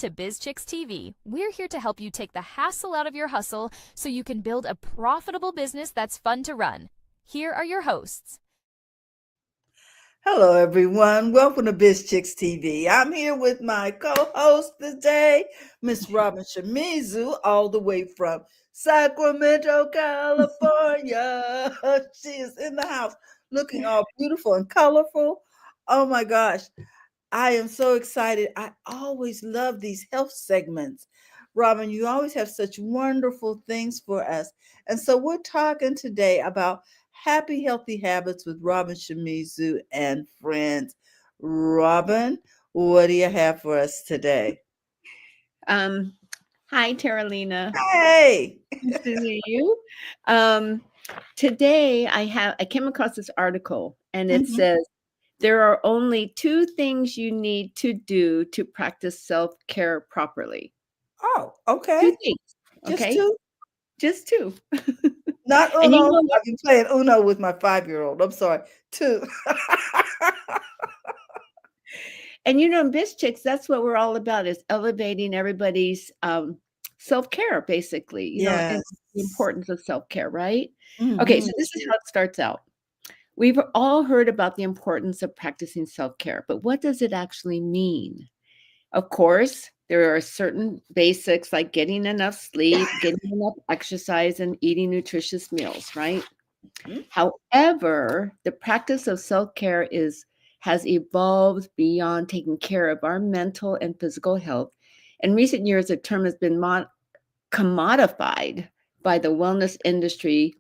to BizChicks TV. We're here to help you take the hassle out of your hustle so you can build a profitable business that's fun to run. Here are your hosts. Hello, everyone. Welcome to BizChicks TV. I'm here with my co-host today, Miss Robin Shimizu, all the way from Sacramento, California. She is in the house looking all beautiful and colorful. Oh my gosh. I am so excited. I always love these health segments. Robin, you always have such wonderful things for us. And so we're talking today about happy, healthy habits with Robin Shimizu and friends. Robin, what do you have for us today? Hi, Teralina. Hey. Nice to see you. Today I came across this article and it says there are only 2 things you need to do to practice self-care properly. Oh, okay. 2 things. Just Okay. 2? Just 2. Not Uno. And you know what? I've been playing Uno with my 5-year-old. I'm sorry. 2. And you know, in BizChicks, that's what we're all about, is elevating everybody's self-care, basically, and the importance of self-care, right? Okay, so this is how it starts out. We've all heard about the importance of practicing self-care, but what does it actually mean? Of course, there are certain basics like getting enough sleep, getting enough exercise, and eating nutritious meals, right? However, the practice of self-care has evolved beyond taking care of our mental and physical health. In recent years, the term has been commodified by the wellness industry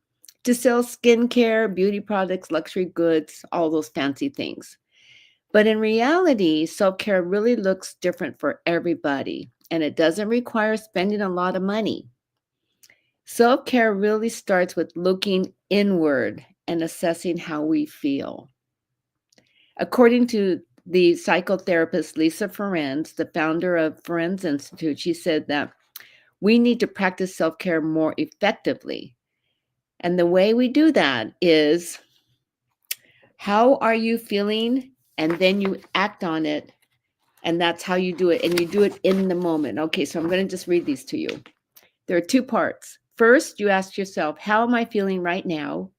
to sell skincare, beauty products, luxury goods, all those fancy things. But in reality, self-care really looks different for everybody, and it doesn't require spending a lot of money. Self-care really starts with looking inward and assessing how we feel. According to the psychotherapist Lisa Ferenc, the founder of Ferenc Institute, she said that we need to practice self-care more effectively. And the way we do that is, how are you feeling? And then you act on it. And that's how you do it. And you do it in the moment. Okay, so I'm going to just read these to you. There are 2 parts. First, you ask yourself, how am I feeling right now?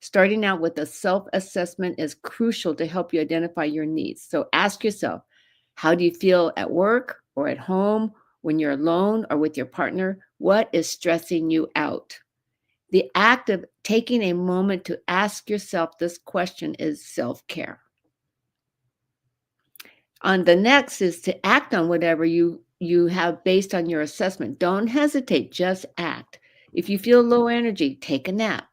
Starting out with a self-assessment is crucial to help you identify your needs. So ask yourself, how do you feel at work or at home, when you're alone or with your partner? What is stressing you out? The act of taking a moment to ask yourself this question is self-care. On the next is to act on whatever you have based on your assessment. Don't hesitate, just act. If you feel low energy, take a nap.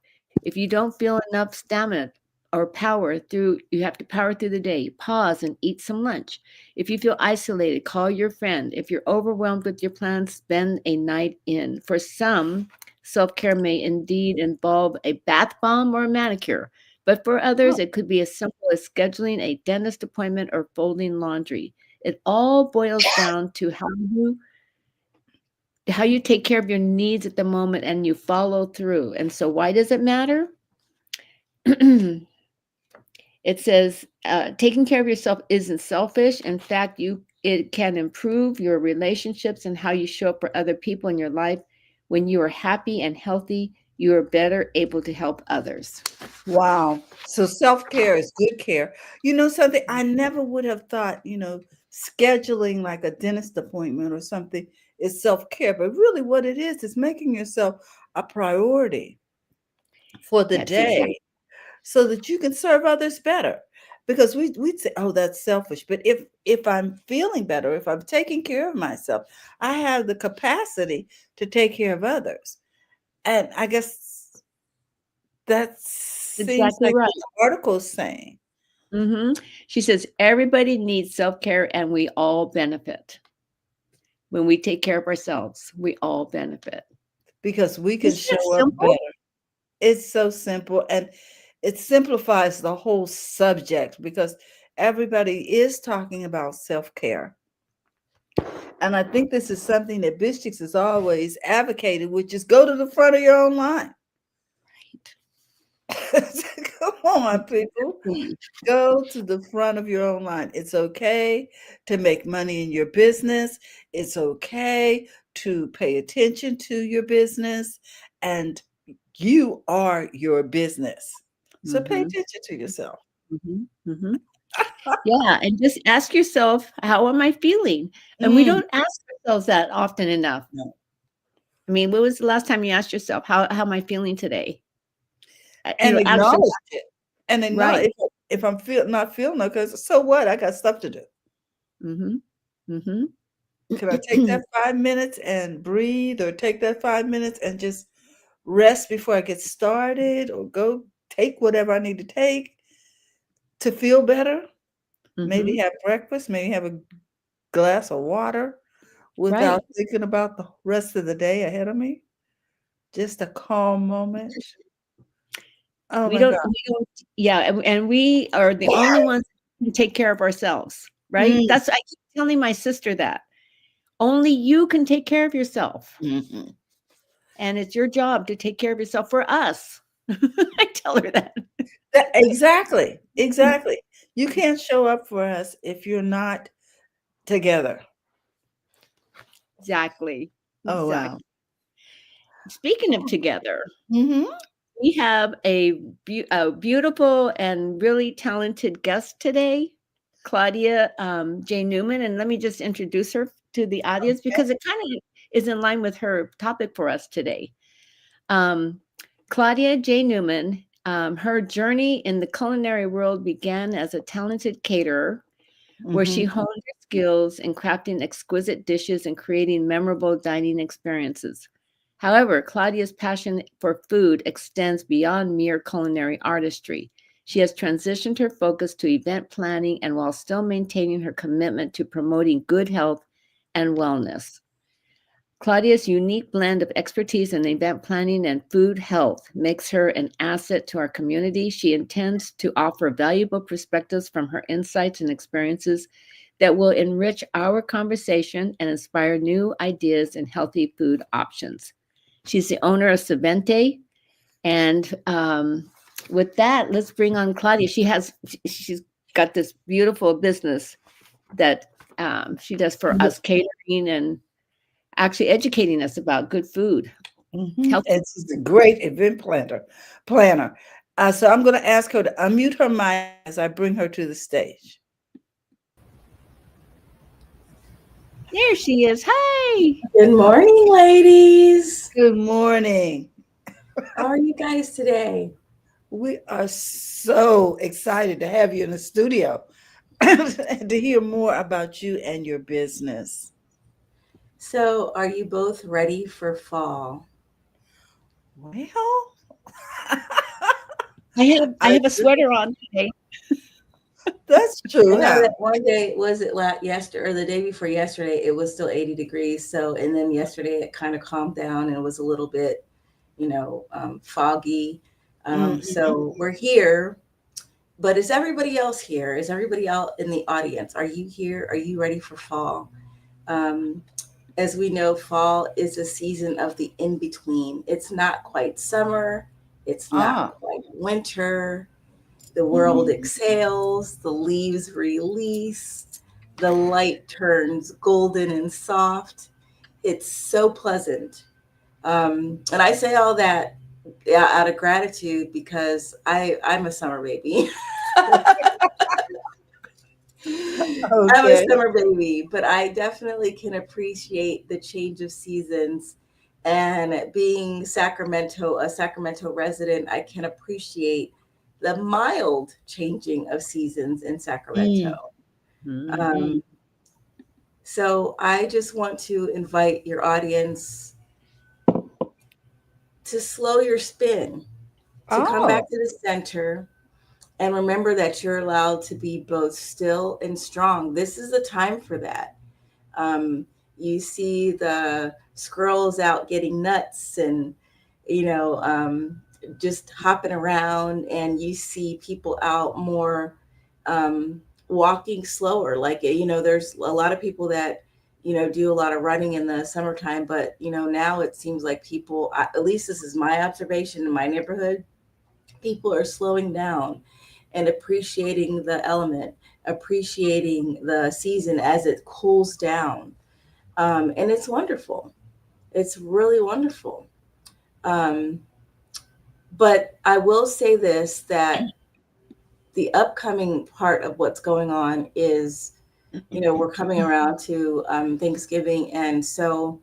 If you don't feel enough stamina or you have to power through the day, pause and eat some lunch. If you feel isolated, call your friend. If you're overwhelmed with your plans, spend a night in. For some, self-care may indeed involve a bath bomb or a manicure, but for others, it could be as simple as scheduling a dentist appointment or folding laundry. It all boils down to how you take care of your needs at the moment and you follow through. And so why does it matter? It says taking care of yourself isn't selfish. In fact, it can improve your relationships and how you show up for other people in your life. When you are happy and healthy, you are better able to help others. Wow. So self-care is good care. You know something, I never would have thought, scheduling like a dentist appointment or something is self-care, but really what it is making yourself a priority for the That's day exactly. so that you can serve others better. Because we'd say, oh, that's selfish. But if I'm feeling better, if I'm taking care of myself, I have the capacity to take care of others. And I guess that seems Exactly like right. what the article is saying. She says everybody needs self-care and we all benefit. When we take care of ourselves, we all benefit. Because we can Isn't that show up simple? better. It's so simple. And it simplifies the whole subject because everybody is talking about self-care. And I think this is something that BizChicks has always advocated, which is go to the front of your own line. Right. Come on, people. Exactly. Go to the front of your own line. It's okay to make money in your business. It's okay to pay attention to your business. And you are your business. So pay Mhm, attention to yourself. mhm, mhm. Yeah, and just ask yourself, "How am I feeling?" And we Mm, don't ask ourselves that often enough. no. I mean, when was the last time you asked yourself, "How am I feeling today?" And Actually, acknowledge it. And right. acknowledge if I'm not feeling okay, so what? I got stuff to do. Mhm, mhm. Can I take that 5 minutes and breathe, or take that 5 minutes and just rest before I get started, or go take whatever I need to take to feel better? Maybe Mhm. have breakfast, maybe have a glass of water without Right. thinking about the rest of the day ahead of me. Just a calm moment. Oh my God. We don't yeah, and we are the only ones who can take care of ourselves, right? Mm, That's I keep telling my sister that. Only you can take care of yourself, mhm. and it's your job to take care of yourself for us. I tell her that. Exactly. Exactly. You can't show up for us if you're not together. Exactly. Oh wow. Exactly. Speaking of together, Hmm. we have a beautiful and really talented guest today, Claudia J. Newman. And let me just introduce her to the audience because it kind of is in line with her topic for us today. Um, Claudia J. Newman, her journey in the culinary world began as a talented caterer, where she Hmm. honed her skills in crafting exquisite dishes and creating memorable dining experiences. However, Claudia's passion for food extends beyond mere culinary artistry. She has transitioned her focus to event planning and while still maintaining her commitment to promoting good health and wellness. Claudia's unique blend of expertise in event planning and food health makes her an asset to our community. She intends to offer valuable perspectives from her insights and experiences that will enrich our conversation and inspire new ideas and healthy food options. She's the owner of Savente, and with that, let's bring on Claudia. She's got this beautiful business that she does for us catering and actually educating us about good food, Hmm. healthy And she's a food. great event planner. So I'm going to ask her to unmute her mic as I bring her to the stage. There she is. Hey. Good morning, ladies. Good morning. How are you guys today? We are so excited to have you in the studio and to hear more about you and your business. So, are you both ready for fall? Well, I I have a just, sweater on today. that's I true, know huh? that one day, was it yesterday or the day before yesterday, it was still 80 degrees. So, and then yesterday it kind of calmed down and it was a little bit, foggy. Hmm. So, we're here, but is everybody else here? Is everybody out in the audience? Are you here? Are you ready for fall? Um, as we know, fall is a season of the in between. It's not quite summer, it's not Ah. quite winter. The world Mhm. exhales, the leaves release, the light turns golden and soft. It's so pleasant. And I say all that, yeah, out of gratitude because I'm a summer baby. I'm a Okay. summer baby, but I definitely can appreciate the change of seasons. And being a Sacramento resident, I can appreciate the mild changing of seasons in Mm. Sacramento. Mhm. Um, so I just want to invite your audience to slow your spin, to come back Oh. to the center, and remember that you're allowed to be both still and strong. This is the time for that. Um, you see the squirrels out getting nuts and, you know, um, just hopping around, and you see people out more walking slower. Like, there's a lot of people that, do a lot of running in the summertime, but, now it seems like people, at least this is my observation in my neighborhood, People are slowing down and appreciating the element, appreciating the season as it cools down. And it's wonderful. It's really wonderful. Um, but I will say this, that the upcoming part of what's going on is, we're coming around to Thanksgiving. And so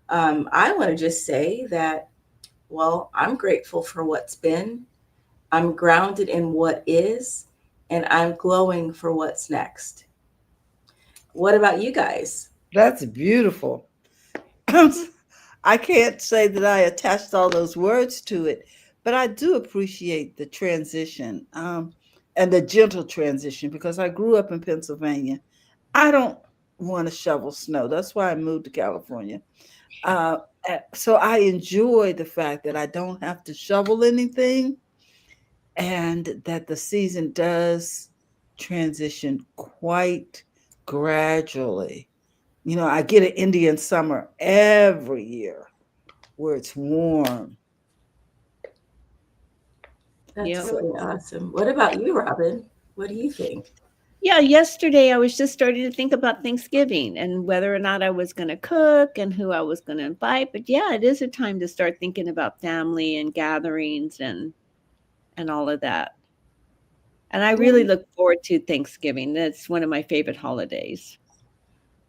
I want to just say that, well, I'm grateful for what's been. I'm grounded in what is, and I'm glowing for what's next. What about you guys? That's beautiful. I can't say that I attached all those words to it, but I do appreciate the transition, and the gentle transition, because I grew up in Pennsylvania. I don't want to shovel snow. That's why I moved to California. Uh, so I enjoy the fact that I don't have to shovel anything, and that the season does transition quite gradually. I get an Indian summer every year where it's warm. That's Yep. really awesome. What about you, Robin? What do you think? Yeah, yesterday I was just starting to think about Thanksgiving and whether or not I was going to cook and who I was going to invite. But yeah, it is a time to start thinking about family and gatherings and all of that. And I really Yeah, look forward to Thanksgiving. That's one of my favorite holidays.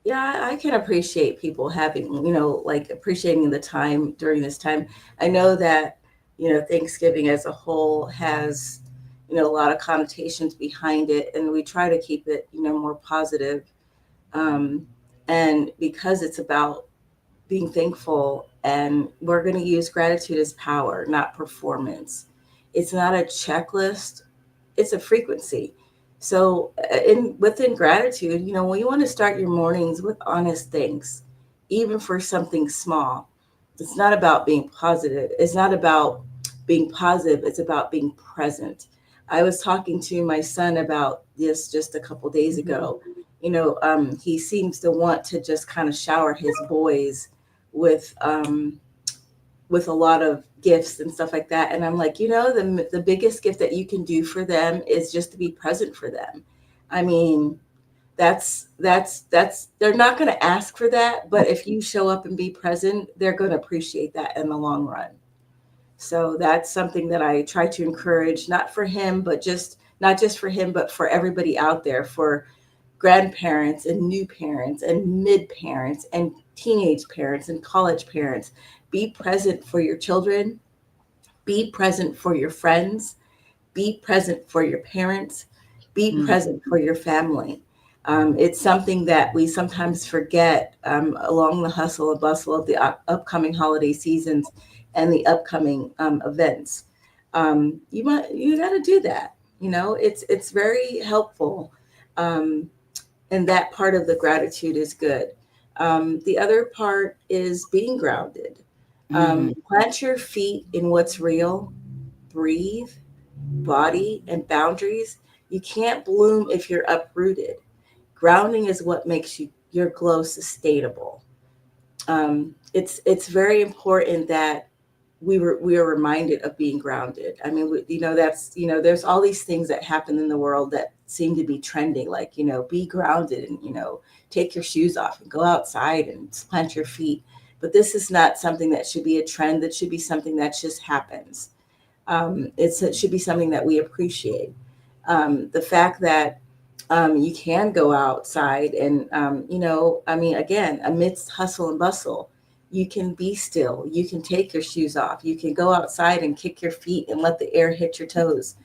yeah, I can appreciate people having, like appreciating the time during this time. I know that, Thanksgiving as a whole has, a lot of connotations behind it, and we try to keep it, more positive. Um, and because it's about being thankful, and we're going to use gratitude as power, not performance. It's not a checklist, it's a frequency. So in within gratitude, when you want to start your mornings with honest thanks, even for something small. It's not about being positive, it's not about being positive, it's about being present. I was talking to my son about this just a couple days ago. He seems to want to just kind of shower his boys with with a lot of gifts and stuff like that. And I'm like, the biggest gift that you can do for them is just to be present for them. I mean, that's they're not going to ask for that, but if you show up and be present, they're going to appreciate that in the long run. So that's something that I try to encourage, not for him, but just not just for him, but for everybody out there, for grandparents and new parents and mid parents and teenage parents and college parents. Be present for your children, be present for your friends, be present for your parents, be Mm. present for your family. It's something that we sometimes forget along the hustle and bustle of the upcoming holiday seasons and the upcoming events. You got to do that. It's very helpful, um, and that part of the gratitude is good. The other part is being grounded. Mhm. Plant your feet in what's real, breathe, body, and boundaries. You can't bloom if you're uprooted. Grounding is what makes your glow sustainable. It's very important that we are reminded of being grounded. I mean, that's there's all these things that happen in the world that seem to be trending, like be grounded and take your shoes off and go outside and plant your feet. But this is not something that should be a trend. That should be something that just happens. It should be something that we appreciate. The fact that you can go outside and, I mean, again, amidst hustle and bustle, you can be still. You can take your shoes off. You can go outside and kick your feet and let the air hit your toes.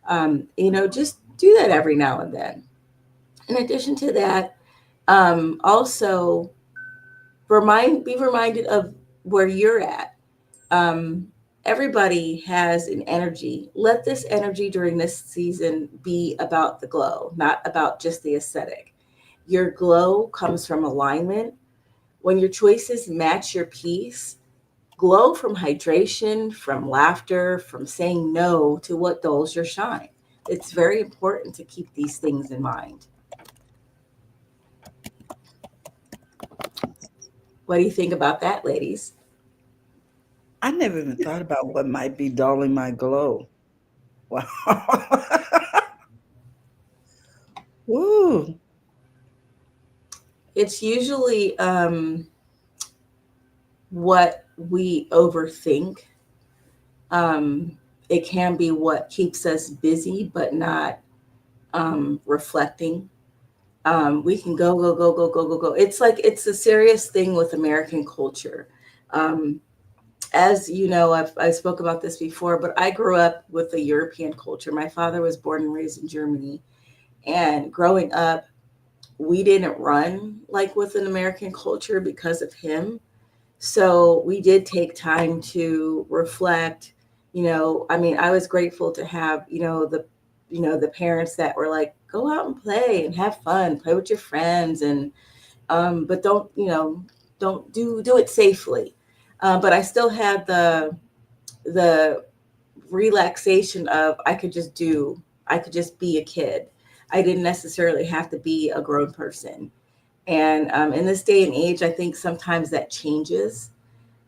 Just do that every now and then. In addition to that, also be reminded of where you're at. um, Everybody has an energy. Let this energy during this season be about the glow, not about just the aesthetic. Your glow comes from alignment. When your choices match your peace, glow from hydration, from laughter, from saying no to what dulls your shine. It's very important to keep these things in mind. What do you think about that, ladies? I never even thought about what might be dulling my glow. Wow. Woo. It's usually what we overthink. Um, it can be what keeps us busy, but not reflecting. We can go, go, go, go, go, go, go. It's like it's a serious thing with American culture. Um, as you know, I spoke about this before, but I grew up with the European culture. My father was born and raised in Germany. And growing up, we didn't run like with an American culture because of him. So we did take time to reflect. I mean, I was grateful to have, the parents that were like, go out and play and have fun, play with your friends, and but don't do it safely. But I still had the relaxation of I could just be a kid. I didn't necessarily have to be a grown person. And in this day and age, I think sometimes that changes.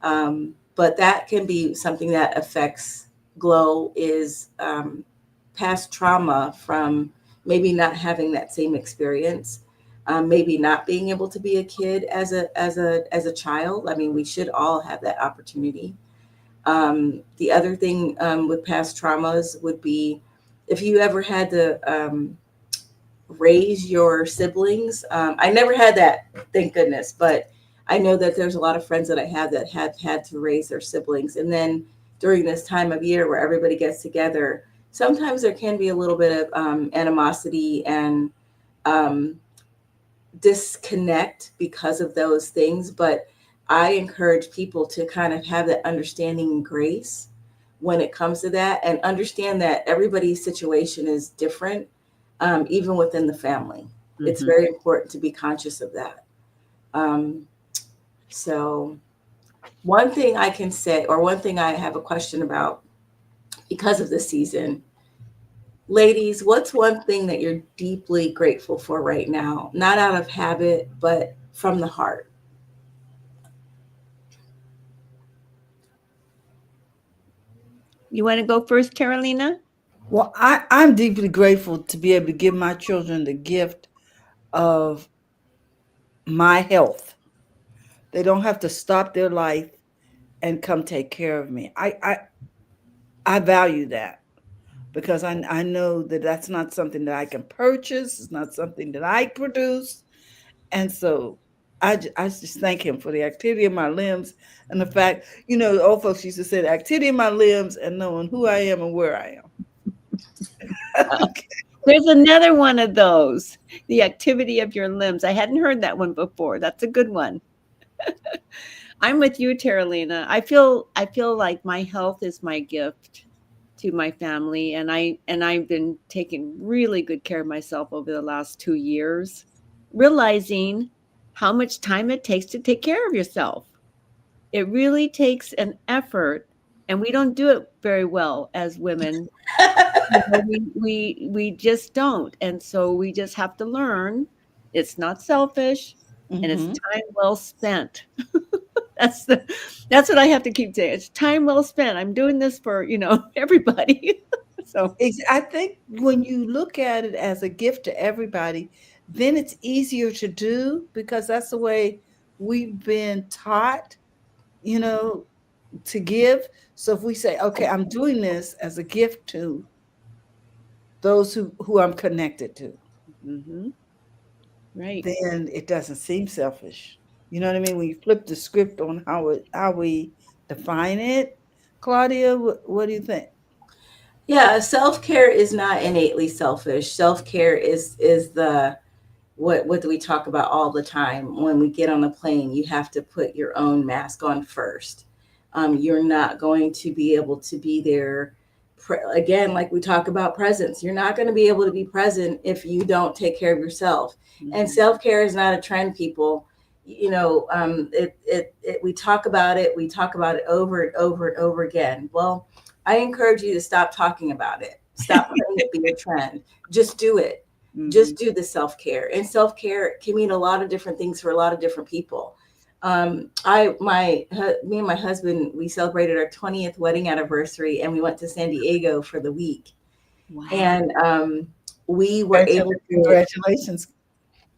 But that can be something that affects glow is past trauma from maybe not having that same experience, maybe not being able to be a kid as a child. I mean, we should all have that opportunity. The other thing with past traumas would be if you ever had to raise your siblings. I never had that, thank goodness, but I know that there's a lot of friends that I have that have had to raise their siblings. And then during this time of year where everybody gets together, sometimes there can be a little bit of animosity and um, disconnect because of those things. But I encourage people to kind of have that understanding and grace when it comes to that and understand that everybody's situation is different, even within the family. Mm-hmm. It's very important to be conscious of that. So, one thing I can say, or one thing I have a question about because of this season, ladies, what's one thing that you're deeply grateful for right now? Not out of habit, but from the heart. You want to go first, Carolina? Well, I'm deeply grateful to be able to give my children the gift of my health. They don't have to stop their life and come take care of me. I value that because I know that that's not something that I can purchase. It's not something that I produce. And so I just thank him for the activity of my limbs and the fact, old folks used to say the activity of my limbs and knowing who I am and where I am. Okay. There's another one of those, the activity of your limbs. I hadn't heard that one before. That's a good one. I'm with you, Carolina. I feel like my health is my gift to my family, and I've been taking really good care of myself over the last 2 years, realizing how much time it takes to take care of yourself. It really takes an effort, and we don't do it very well as women. We just don't, and so we just have to learn. It's not selfish, and it's time well spent. That's what I have to keep saying. It's time well spent. I'm doing this for everybody. So I think when you look at it as a gift to everybody, then it's easier to do because that's the way we've been taught, to give. So if we say, okay, I'm doing this as a gift to those who I'm connected to, right, then it doesn't seem selfish. You know what I mean? When you flip the script on how we define it, Claudia, what do you think? Yeah, self-care is not innately selfish. Self-care is the what do we talk about all the time? When we get on a plane, you have to put your own mask on first. You're not going to be able to be there. Again, like we talk about presence, you're not going to be able to be present if you don't take care of yourself. And self-care is not a trend, people. We talk about it. We talk about it over and over and over again. Well, I encourage you to stop talking about it. Stop letting it be a trend. Just do it. Just do the self-care. And self-care can mean a lot of different things for a lot of different people. Me and my husband, we celebrated our 20th wedding anniversary and we went to San Diego for the week. Wow. And we were able to, Congratulations.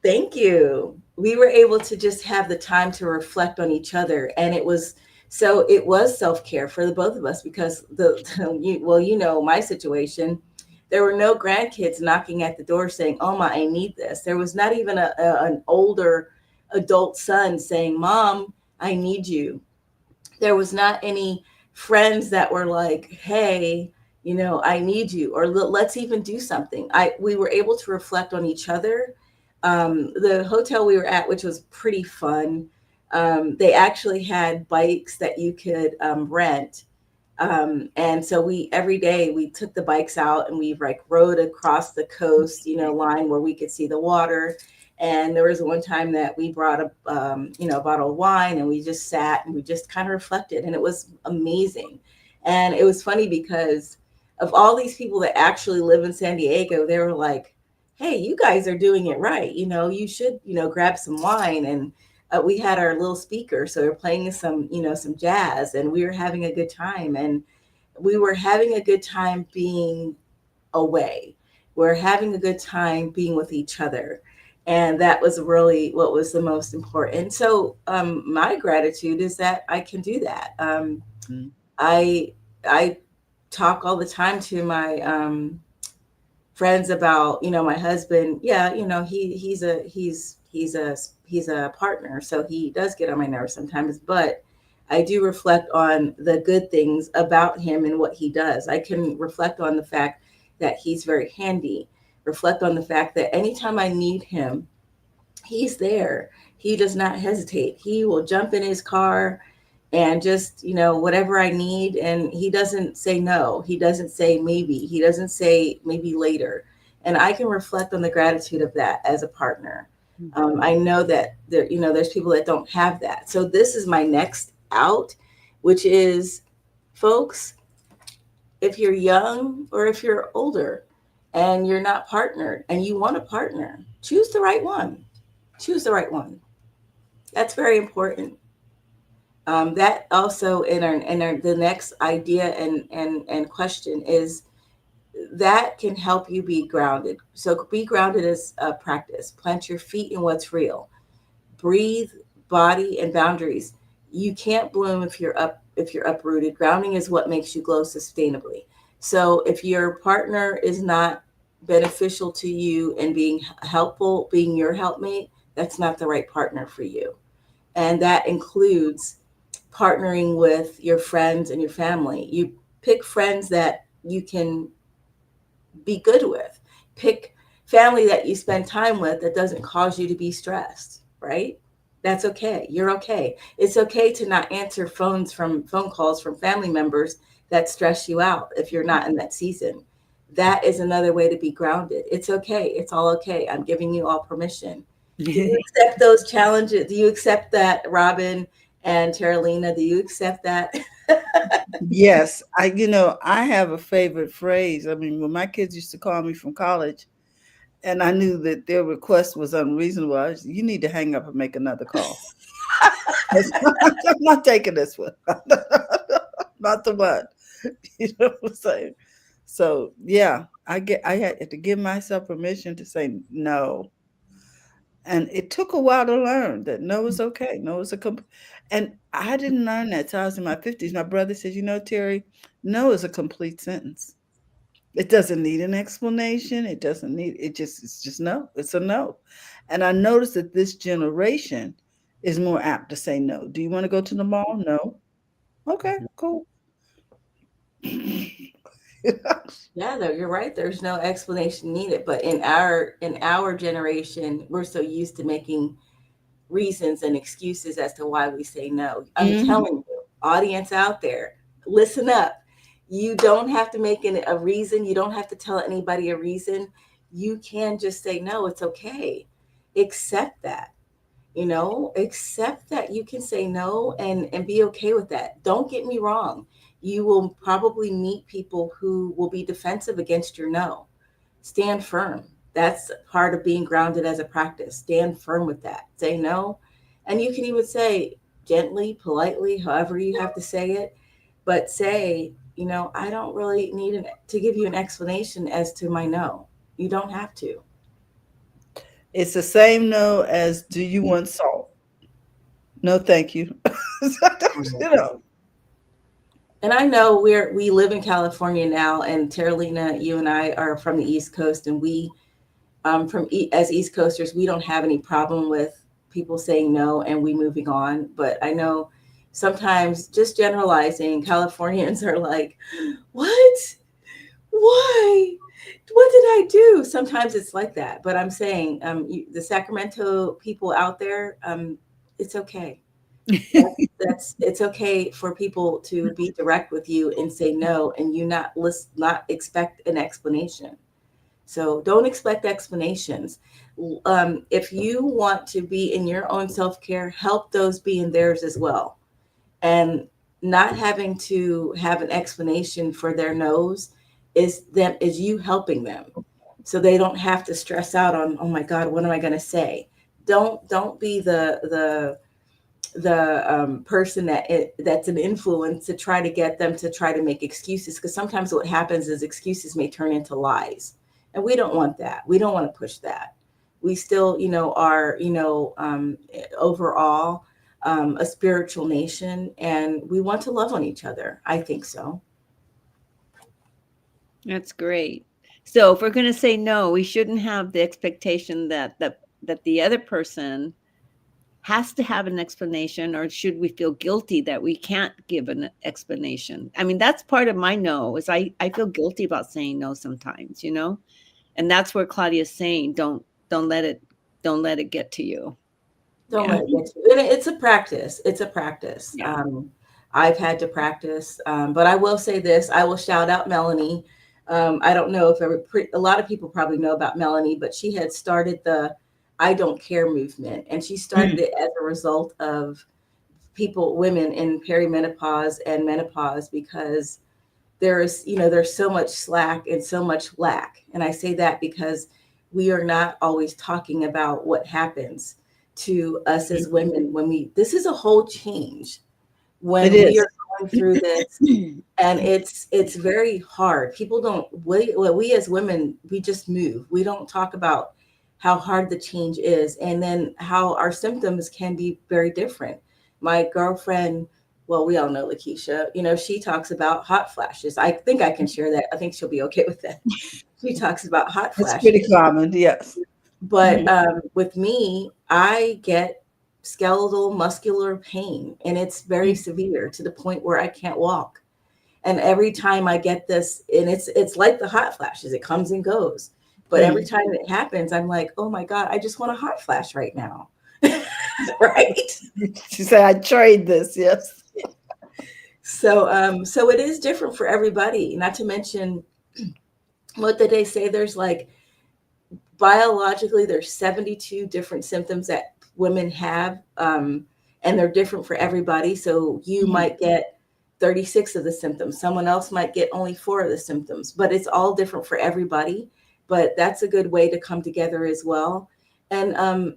thank you. We were able to just have the time to reflect on each other. And it was self-care for the both of us because you know, my situation, there were no grandkids knocking at the door saying, "Oh my, I need this." There was not even an older adult son saying, "Mom, I need you." There was not any friends that were like, "Hey, you know, I need you," or let's even do something. We were able to reflect on each other. The hotel we were at, which was pretty fun, they actually had bikes that you could rent. And so we every day we took the bikes out and we like rode across the coast, you know, line where we could see the water. And there was one time that we brought a bottle of wine and we just sat and we just kind of reflected, and it was amazing. And it was funny because of all these people that actually live in San Diego, they were like, "Hey, you guys are doing it right. You know, you should, you know, grab some wine." And we had our little speaker, so we were playing some jazz, and we were having a good time. And we were having a good time being away. We're having a good time being with each other. And that was really what was the most important. So my gratitude is that I can do that. Mm. I I talk all the time to my friends about, you know, my husband. Yeah, you know, he's a partner, so he does get on my nerves sometimes, but I do reflect on the good things about him and what he does. I can reflect on the fact that he's very handy, reflect on the fact that anytime I need him, he's there. He does not hesitate. He will jump in his car and just, you know, whatever I need. And he doesn't say no. He doesn't say maybe. He doesn't say maybe later. And I can reflect on the gratitude of that as a partner. I know that there's people that don't have that. So this is my next out, which is, folks, if you're young or if you're older and you're not partnered and you want a partner, choose the right one. Choose the right one. That's very important. That also the next idea and question is that can help you be grounded. So be grounded is a practice. Plant your feet in what's real. Breathe, body, and boundaries. You can't bloom if you're uprooted. Grounding is what makes you glow sustainably. So if your partner is not beneficial to you and being helpful, being your helpmate, that's not the right partner for you. And that includes partnering with your friends and your family. You pick friends that you can be good with. Pick family that you spend time with that doesn't cause you to be stressed, right? That's okay. You're okay. It's okay to not answer phone calls from family members that stress you out if you're not in that season. That is another way to be grounded. It's okay. It's all okay. I'm giving you all permission. Do you accept those challenges? Do you accept that, Robin and Terralina? Do you accept that? Yes, I have a favorite phrase. I mean, when my kids used to call me from college and I knew that their request was unreasonable, you need to hang up and make another call. I'm not taking this one. Not the one. You know what I'm saying? So yeah, I had to give myself permission to say no. And it took a while to learn that no is okay. No is and I didn't learn that till I was in my 50s. My brother said, Terry, no is a complete sentence. It doesn't need an explanation. It doesn't need it's just no. It's a no. And I noticed that this generation is more apt to say no. Do you want to go to the mall? No. Okay, cool. Yeah, you're right. There's no explanation needed. But in our generation, we're so used to making reasons and excuses as to why we say no. I'm Mhm. telling you, audience out there, listen up. You don't have to make a reason. You don't have to tell anybody a reason. You can just say no. It's okay. Accept that. Accept that you can say no and be okay with that. Don't get me wrong. You will probably meet people who will be defensive against your no. Stand firm. That's part of being grounded as a practice. Stand firm with that. Say no. And you can even say gently, politely, however you have to say it, but say, I don't really need to give you an explanation as to my no. You don't have to. It's the same no as do you want salt? No, thank you. You know. And I know we live in California now, and Terralina, you and I are from the East Coast, and we as East Coasters, we don't have any problem with people saying no and we moving on. But I know sometimes, just generalizing, Californians are like, what? Why? What did I do? Sometimes it's like that. But I'm saying, the Sacramento people out there, it's okay. It's okay for people to be direct with you and say no, and you not expect an explanation. So don't expect explanations. If you want to be in your own self-care, help those be in theirs as well. And not having to have an explanation for their no's is you helping them. So they don't have to stress out on, oh my God, what am I going to say? Don't be the person that's an influence to try to get them to try to make excuses. Because sometimes what happens is excuses may turn into lies. And we don't want that. We don't want to push that. We still, are, overall a spiritual nation, and we want to love on each other. I think so. That's great. So if we're going to say no, we shouldn't have the expectation that the other person has to have an explanation, or should we feel guilty that we can't give an explanation? I mean, that's part of my no, is I feel guilty about saying no sometimes, and that's where Claudia's saying, don't let it get to you. Don't let it get to you. And it's a practice. It's a practice. Yeah. I've had to practice, but I will say this. I will shout out Melanie. I don't know if a lot of people probably know about Melanie, but she had started the I Don't Care movement. And she started it as a result of women in perimenopause and menopause, because there's so much slack and so much lack. And I say that because we are not always talking about what happens to us as women this is a whole change when we are going through this. And it's very hard. We as women, we just move. We don't talk about how hard the change is, and then how our symptoms can be very different. My girlfriend, well, we all know Lakeisha, she talks about hot flashes. I think I can share that. I think she'll be okay with that. She talks about hot flashes. It's pretty common, yes. But with me, I get skeletal muscular pain, and it's very severe, to the point where I can't walk. And every time I get this, and it's like the hot flashes, it comes and goes. But every time it happens, I'm like, oh my God, I just want a hot flash right now. Right? She said, I trade this, yes. So it is different for everybody. Not to mention, what did they say? There's biologically, there's 72 different symptoms that women have, and they're different for everybody. So you might get 36 of the symptoms. Someone else might get only 4 of the symptoms, but it's all different for everybody. But that's a good way to come together as well. And,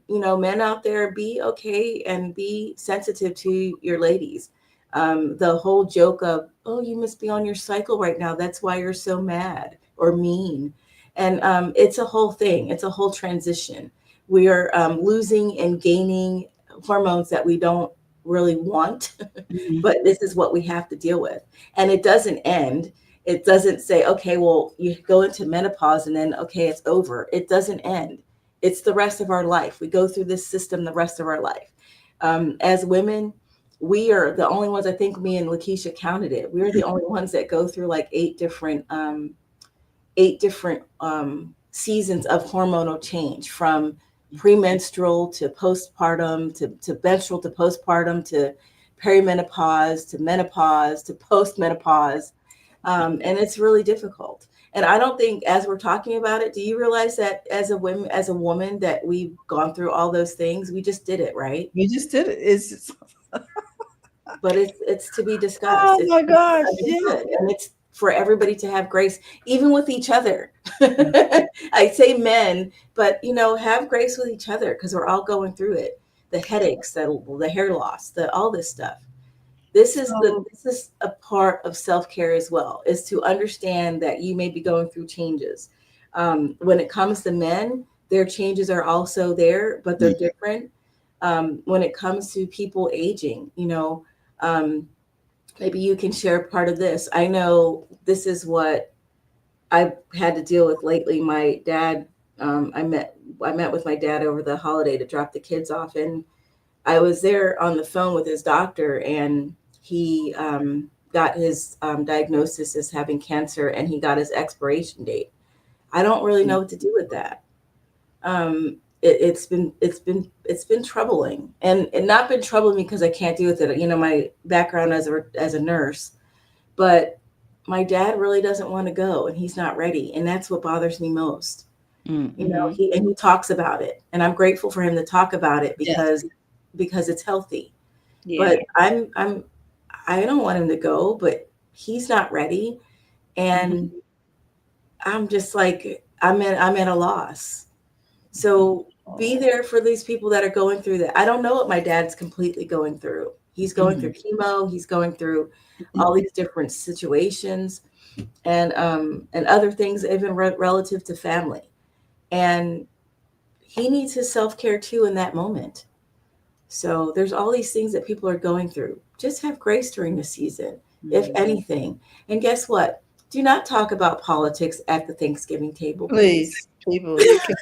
men out there, be okay and be sensitive to your ladies. The whole joke of, oh, you must be on your cycle right now, that's why you're so mad or mean. And it's a whole thing. It's a whole transition. We are losing and gaining hormones that we don't really want, but this is what we have to deal with. And it doesn't end. It doesn't say, okay, well, you go into menopause and then, okay, it's over. It doesn't end. It's the rest of our life. We go through this system the rest of our life. As women, we are the only ones, I think me and Lakeisha counted it. We're the only ones that go through like 8 different seasons of hormonal change, from premenstrual to postpartum to menstrual to postpartum to perimenopause to menopause to postmenopause. And it's really difficult. And I don't think, as we're talking about it, do you realize that as a woman that we've gone through all those things? We just did it, right? We just did it. It's just... But it's to be discussed. Oh my gosh. Yeah. And it's for everybody to have grace, even with each other. I say men, but have grace with each other, because we're all going through it. The headaches, the hair loss, all this stuff. So, this is a part of self-care as well, is to understand that you may be going through changes. When it comes to men, their changes are also there, but they're different. When it comes to people aging, um, maybe you can share part of this. I know this is what I've had to deal with lately. My dad, I met with my dad over the holiday to drop the kids off, and I was there on the phone with his doctor, and he got his diagnosis as having cancer, and he got his expiration date. I don't really know what to do with that. It's been troubling, and not been troubling because I can't deal with it. My background as a nurse, but my dad really doesn't want to go, and he's not ready, and that's what bothers me most. mm-hmm. He talks about it, and I'm grateful for him to talk about it Yes. because it's healthy. Yeah. But I don't want him to go, but he's not ready, and I'm just like I'm at a loss. So be there for these people that are going through that. I don't know what my dad's completely going through. He's going through chemo. He's going through all these different situations, and other things, even relative to family. And he needs his self care too in that moment. So there's all these things that people are going through. Just have grace during the season, if anything. And guess what? Do not talk about politics at the Thanksgiving table, please. Please, people, you can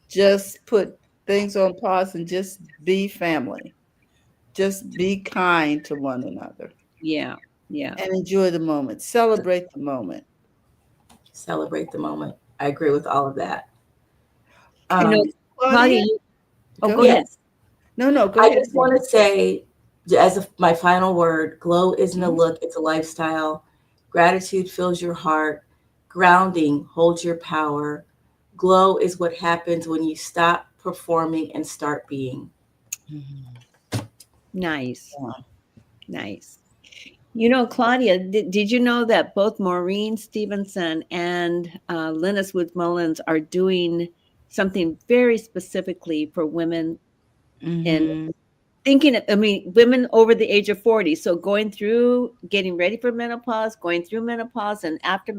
just put things on pause and just be family. Just be kind to one another Yeah. Yeah. and enjoy the moment. Celebrate the moment. Celebrate the moment. I agree with all of that. I know, Claudia. Claudia, Oh, go go ahead. ahead. Yes, No, go I ahead. just want to say, my final word, glow isn't a look, it's a lifestyle. Gratitude fills your heart. Grounding holds your power. Glow is what happens when you stop performing and start being. Nice. Yeah. Nice. Claudia, did you know that both Maureen Stevenson and Linus Wood Mullins are doing something very specifically for women in Mm-hmm. women over the age of 40. So going through, getting ready for menopause, going through menopause, and after,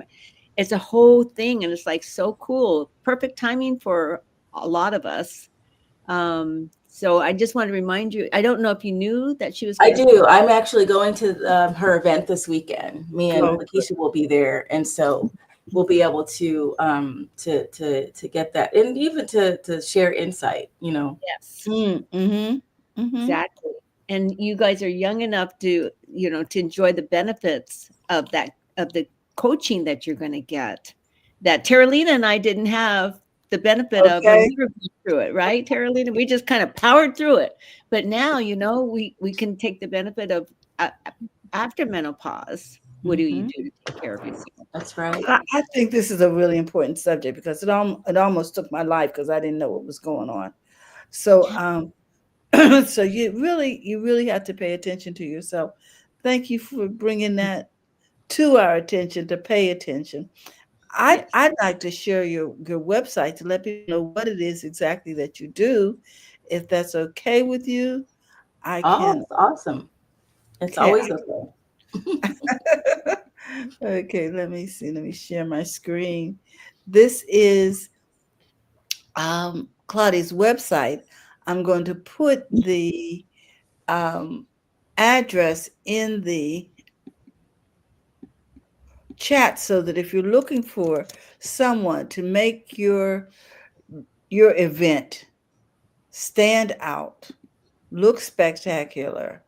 it's a whole thing. And it's like so cool. Perfect timing for a lot of us. So I just want to remind you, I don't know if you knew that she was I going to. do. I'm actually going to her event this weekend. Me and Oh, Lakeisha will be there, and so we'll be able to get that, and even to share insight. Yes. mm-hmm. Mm-hmm. Exactly. And you guys are young enough to enjoy the benefits of the coaching that you're going to get. That Terralina and I didn't have the benefit of when Okay. we were going through it, right, Terralina? We just kind of powered through it. But now, we can take the benefit of after menopause. What do you Mm-hmm. do to take care of yourself? That's right. I think this is a really important subject because it almost took my life because I didn't know what was going on. So so you really have to pay attention to yourself. Thank you for bringing that to our attention to pay attention. Yes. I'd like to share your website to let people know what it is exactly that you do. If that's okay with you, I Oh, can. it's awesome. It's Okay. always okay. Okay, let me see. Let me share my screen. This is Claudia's website. I'm going to put the um, address in the chat so that if you're looking for someone to make your event stand out, look spectacular,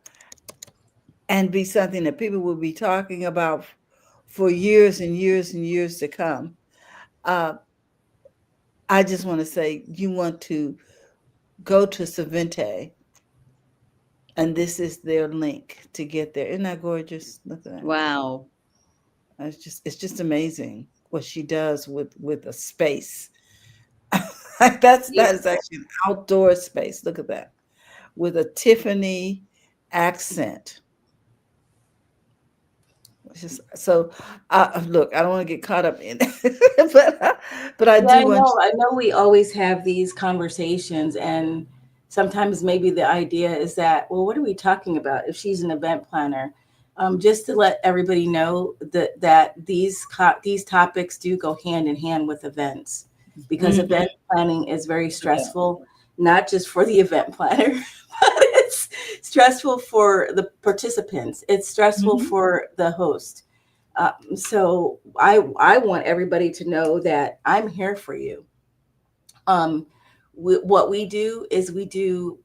and be something that people will be talking about for years and years and years to come. Uh, I just want to say you want to go to Savente, and this is their link to get there. Isn't that gorgeous? Look at that. Wow. It's just amazing what she does with a space. that Yeah. is actually an outdoor space. Look at that with a Tiffany accent. It's just so. Look, I don't want to get caught up in it, but I Yeah, do want. I know we always have these conversations, and sometimes maybe the idea is that, well, what are we talking about if she's an event planner? Just to let everybody know that these topics do go hand in hand with events, because Mhm. event planning is very Yeah. stressful, not just for the event planner, but it's stressful for the participants. It's stressful Mhm. for the host. So I want everybody to know that I'm here for you. Um, what we do is we do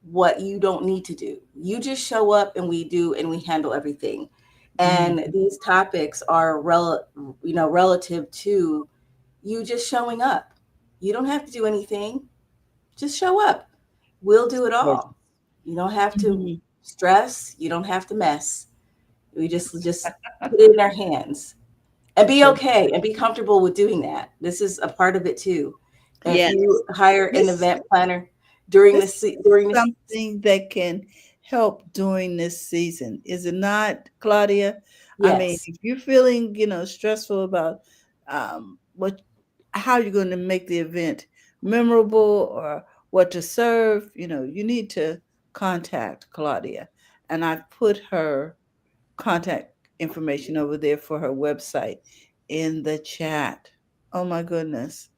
what you don't need to do. You just show up and we handle everything. And Mhm. these topics are relative to you just showing up. You don't have to do anything. Just show up. We'll do it all. You don't have to Mhm. stress. You don't have to mess. We just put it in our hands and be So okay and be comfortable with doing that. This is a part of it too. If Yes. you hire an this event planner during this during this, something that can help during this season, is it not, Claudia? I mean, yes, if you're feeling, stressful about what how you're going to make the event memorable or what to serve, you need to contact Claudia. And I've put her contact information over there for her website in the chat. Oh my goodness.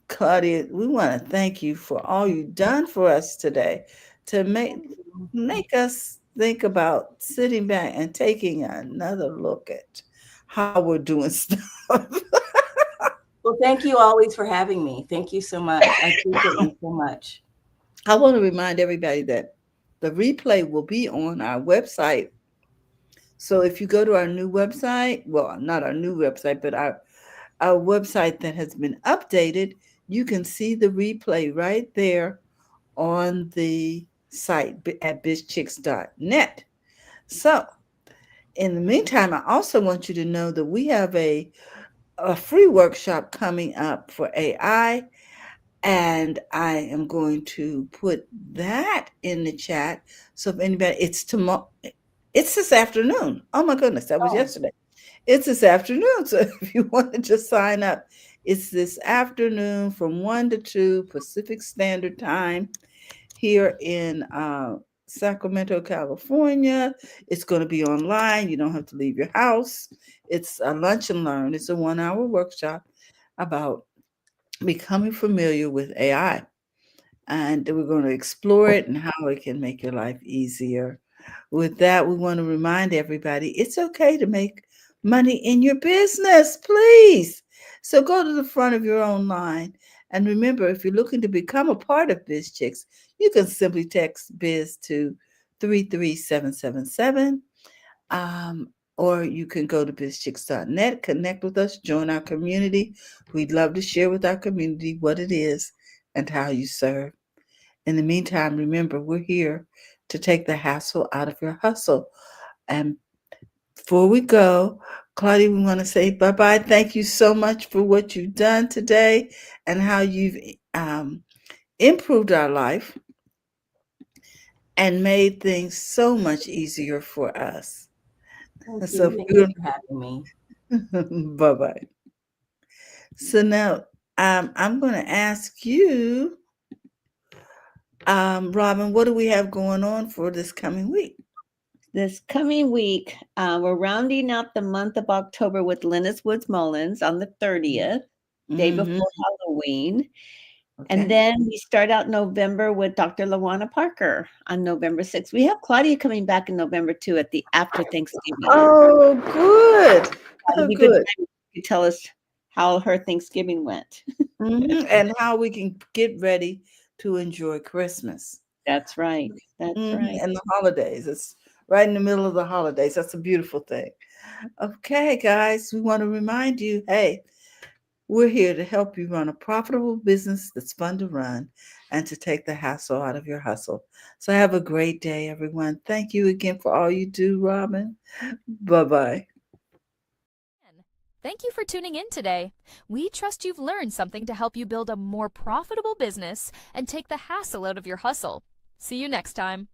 Claudia, we want to thank you for all you've done for us today to make us think about sitting back and taking another look at how we're doing stuff. well, thank you always for having me. Thank you so much. I appreciate you so much. I want to remind everybody that the replay will be on our website. So if you go to our new website, well, not our new website, but our website that has been updated, you can see the replay right there on the site at bizchicks.net. So, in the meantime, I also want you to know that we have a free workshop coming up for AI, and I am going to put that in the chat. So, if anybody, it's tomorrow, it's this afternoon. Oh my goodness, that was Oh, yesterday. It's this afternoon. So, if you wanted to sign up, it's this afternoon from 1 to 2 Pacific Standard Time here in Sacramento, California. It's going to be online. You don't have to leave your house. It's a lunch and learn. It's a 1 hour workshop about becoming familiar with AI. And we're going to explore it and how it can make your life easier. With that, we want to remind everybody it's okay to make money in your business, please. So go to the front of your own line. And remember, if you're looking to become a part of BizChicks, you can simply text Biz to 33777. Or you can go to bizchicks.net, connect with us, join our community. We'd love to share with our community what it is and how you serve. In the meantime, remember, we're here to take the hassle out of your hustle. And before we go, Claudia, we want to say bye-bye. Thank you so much for what you've done today and how you've improved our life and made things so much easier for us. thank you. So, Thank you for having me. bye-bye. So now I'm going to ask you, Robin, what do we have going on for this coming week? This coming week, we're rounding out the month of October with Linus Woods Mullins on the 30th, day Mhm. before Halloween. And Okay. then we start out November with Dr. LaWanna Parker on November 6th. We have Claudia coming back in November too at the after Thanksgiving. Oh, good. It'd Oh, be a good good. time to tell us how her Thanksgiving went. And how we can get ready to enjoy Christmas. That's right. That's right. And the holidays. It's right in the middle of the holidays. That's a beautiful thing. Okay, guys, we want to remind you, hey, we're here to help you run a profitable business that's fun to run and to take the hassle out of your hustle. So have a great day, everyone. Thank you again for all you do, Robin. Bye-bye. Thank you for tuning in today. We trust you've learned something to help you build a more profitable business and take the hassle out of your hustle. See you next time.